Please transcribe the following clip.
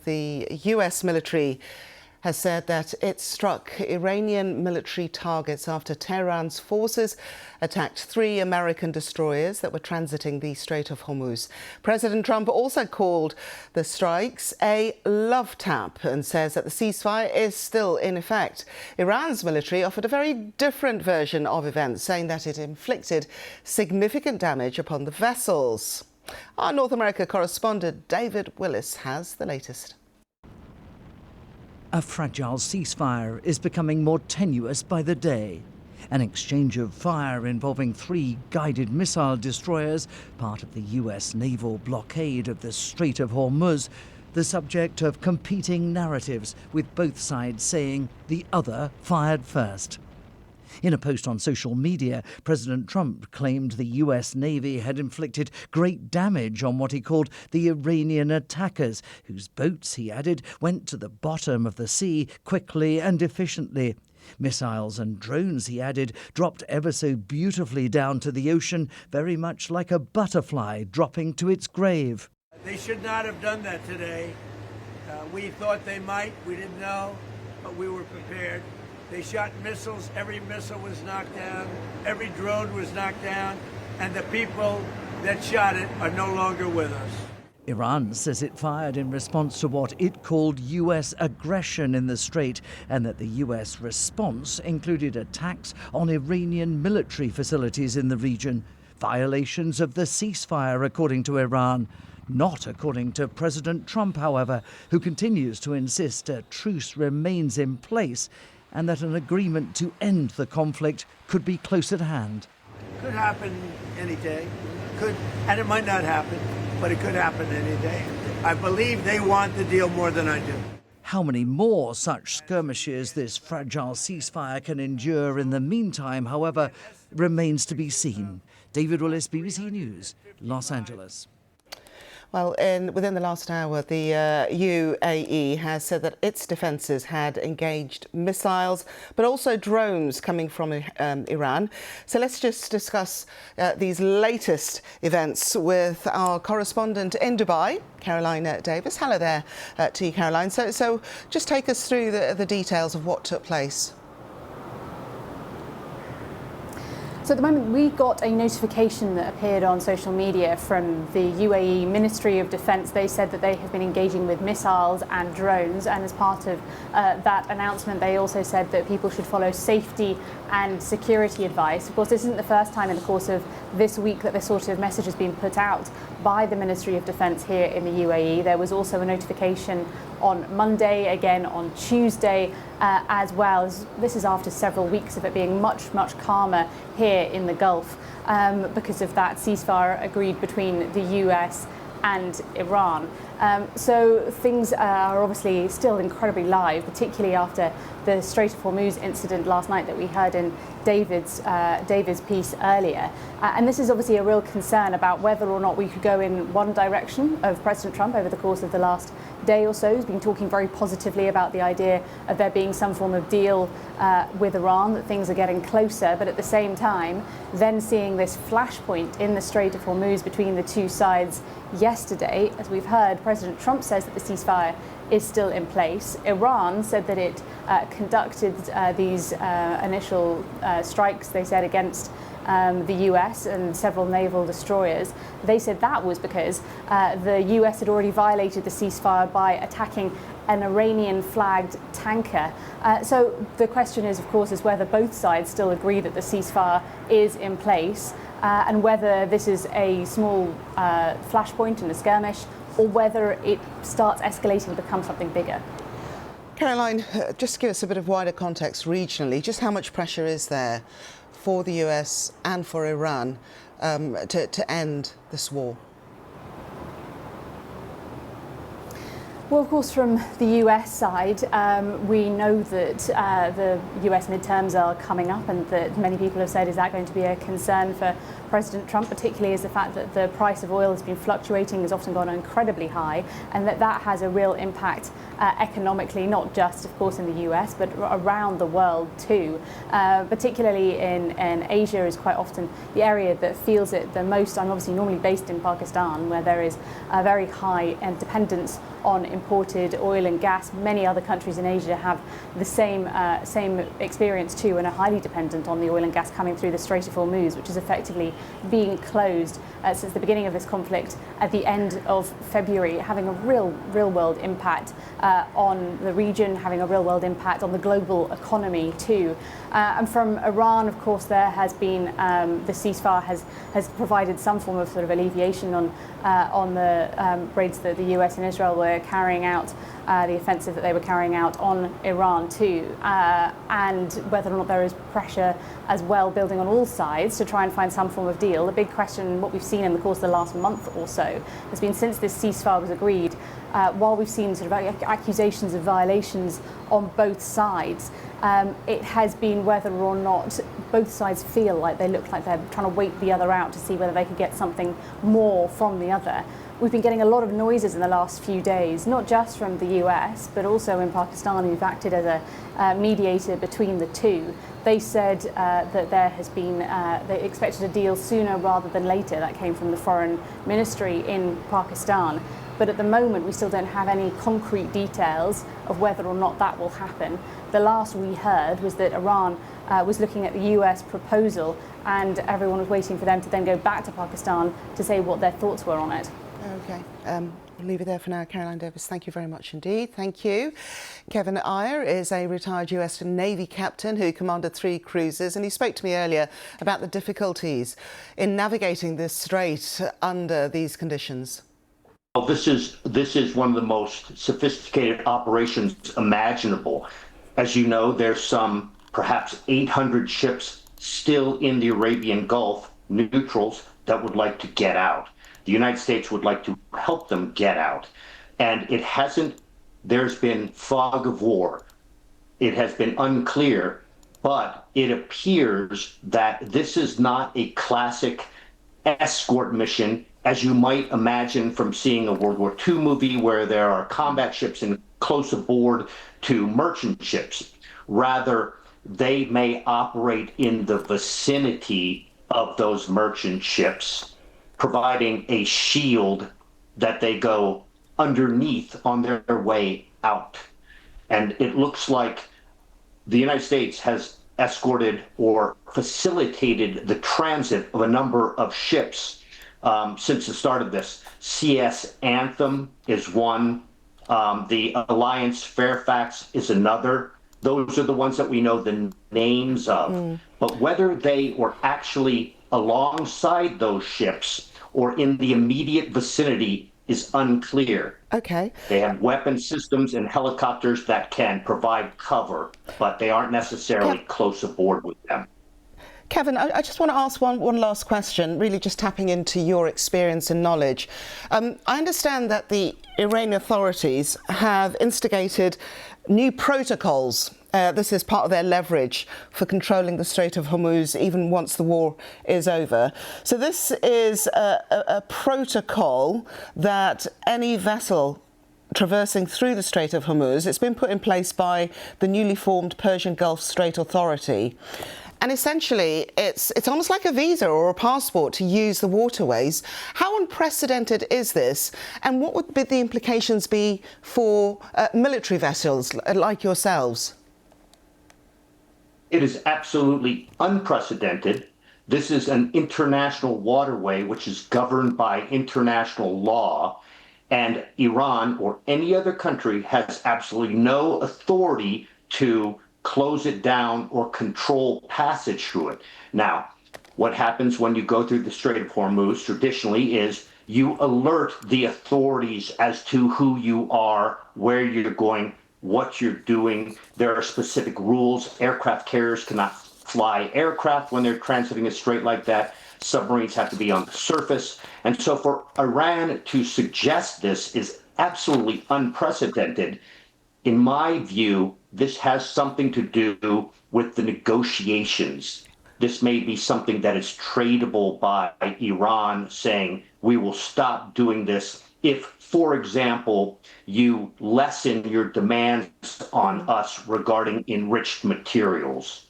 the US military has said that it struck Iranian military targets after Tehran's forces attacked 3 American destroyers that were transiting the Strait of Hormuz. President Trump also called the strikes a love tap and says that the ceasefire is still in effect. Iran's military offered a very different version of events, saying that it inflicted significant damage upon the vessels. Our North America correspondent David Willis has the latest. A fragile ceasefire is becoming more tenuous by the day. An exchange of fire involving 3 guided missile destroyers, part of the US naval blockade of the Strait of Hormuz, the subject of competing narratives, with both sides saying the other fired first. In a post on social media, President Trump claimed the US Navy had inflicted great damage on what he called the Iranian attackers, whose boats, he added, went to the bottom of the sea quickly and efficiently. Missiles and drones, he added, dropped ever so beautifully down to the ocean, very much like a butterfly dropping to its grave. They should not have done that today. We thought they might. We didn't know, but we were prepared. They shot missiles. Every missile was knocked down. Every drone was knocked down. And the people that shot it are no longer with us. Iran says it fired in response to what it called US aggression in the Strait, and that the US response included attacks on Iranian military facilities in the region. Violations of the ceasefire, according to Iran. Not according to President Trump, however, who continues to insist a truce remains in place and that an agreement to end the conflict could be close at hand. Could happen any day. Could, and it might not happen, but it could happen any day. I believe they want the deal more than I do. How many more such skirmishes this fragile ceasefire can endure in the meantime, however, remains to be seen. David Willis, BBC News, Los Angeles. Well, within the last hour, the UAE has said that its defences had engaged missiles, but also drones coming from Iran. So let's just discuss these latest events with our correspondent in Dubai, Caroline Davis. Hello there to you, Caroline. So just take us through the details of what took place. So at the moment, we got a notification that appeared on social media from the UAE Ministry of Defence. They said that they have been engaging with missiles and drones, and as part of that announcement, they also said that people should follow safety and security advice. Of course, this isn't the first time in the course of this week that this sort of message has been put out by the Ministry of Defence here in the UAE. There was also a notification on Monday, again on Tuesday, as well. As this is after several weeks of it being much, much calmer here in the Gulf because of that ceasefire agreed between the US and Iran. So things are obviously still incredibly live, particularly after the Strait of Hormuz incident last night that we heard in David's piece earlier. And this is obviously a real concern about whether or not we could go in one direction of President Trump over the course of the last day or so. He's been talking very positively about the idea of there being some form of deal with Iran, that things are getting closer, but at the same time, then seeing this flashpoint in the Strait of Hormuz between the two sides yesterday. As we've heard, President Trump says that the ceasefire is still in place. Iran said that it conducted these initial strikes, they said, against the US and several naval destroyers. They said that was because the US had already violated the ceasefire by attacking an Iranian-flagged tanker. So the question is, of course, is whether both sides still agree that the ceasefire is in place and whether this is a small flashpoint in a skirmish or whether it starts escalating and becomes something bigger. Caroline, just give us a bit of wider context regionally. Just how much pressure is there for the US and for Iran to end this war? Well, of course, from the US side, we know that the US midterms are coming up, and that many people have said, is that going to be a concern for President Trump, particularly as the fact that the price of oil has been fluctuating, has often gone incredibly high, and that has a real impact economically, not just, of course, in the US, but around the world too. Particularly in Asia is quite often the area that feels it the most. I'm obviously normally based in Pakistan, where there is a very high dependence on imported oil and gas. Many other countries in Asia have the same experience too, and are highly dependent on the oil and gas coming through the Strait of Hormuz, which is effectively being closed since the beginning of this conflict at the end of February, having a real world impact on the region, having a real world impact on the global economy too. And from Iran, of course, there has been the ceasefire has provided some form of sort of alleviation on the raids that the US and Israel were carrying out, the offensive that they were carrying out on Iran too, and whether or not there is pressure as well building on all sides to try and find some form of deal. The big question, what we've seen in the course of the last month or so, has been since this ceasefire was agreed, while we've seen sort of accusations of violations on both sides, it has been whether or not both sides feel like they look like they're trying to wait the other out to see whether they could get something more from the other. We've been getting a lot of noises in the last few days, not just from the US, but also in Pakistan, who've acted as a mediator between the two. They said that there has been, they expected a deal sooner rather than later. That came from the foreign ministry in Pakistan. But at the moment, we still don't have any concrete details of whether or not that will happen. The last we heard was that Iran was looking at the US proposal, and everyone was waiting for them to then go back to Pakistan to say what their thoughts were on it. Okay, we'll leave it there for now. Caroline Davis, thank you very much indeed. Thank you. Kevin Eyre is a retired US Navy captain who commanded 3 cruisers, and he spoke to me earlier about the difficulties in navigating this strait under these conditions. Well, this is one of the most sophisticated operations imaginable. As you know, there's some perhaps 800 ships still in the Arabian Gulf, neutrals, that would like to get out. The United States would like to help them get out. And there's been fog of war. It has been unclear, but it appears that this is not a classic escort mission as you might imagine from seeing a World War II movie where there are combat ships in close aboard to merchant ships. Rather, they may operate in the vicinity of those merchant ships, providing a shield that they go underneath on their way out. And it looks like the United States has escorted or facilitated the transit of a number of ships since the start of this. CS Anthem is one. The Alliance Fairfax is another. Those are the ones that we know the names of. But whether they were actually alongside those ships or in the immediate vicinity is unclear. Okay. They have weapon systems and helicopters that can provide cover, but they aren't necessarily close aboard with them. Kevin, I just want to ask one last question, really just tapping into your experience and knowledge. I understand that the Iranian authorities have instigated new protocols. This is part of their leverage for controlling the Strait of Hormuz even once the war is over. So this is a protocol that any vessel traversing through the Strait of Hormuz, it's been put in place by the newly formed Persian Gulf Strait Authority. And essentially, it's almost like a visa or a passport to use the waterways. How unprecedented is this? And what would the implications be for military vessels like yourselves? It is absolutely unprecedented. This is an international waterway which is governed by international law. And Iran or any other country has absolutely no authority to close it down or control passage through it. Now, what happens when you go through the Strait of Hormuz traditionally is you alert the authorities as to who you are, where you're going, what you're doing. There are specific rules. Aircraft carriers cannot fly aircraft when they're transiting a strait like that. Submarines have to be on the surface. And so for Iran to suggest this is absolutely unprecedented. In my view, this has something to do with the negotiations. This may be something that is tradable by Iran saying, we will stop doing this if, for example, you lessen your demands on us regarding enriched materials.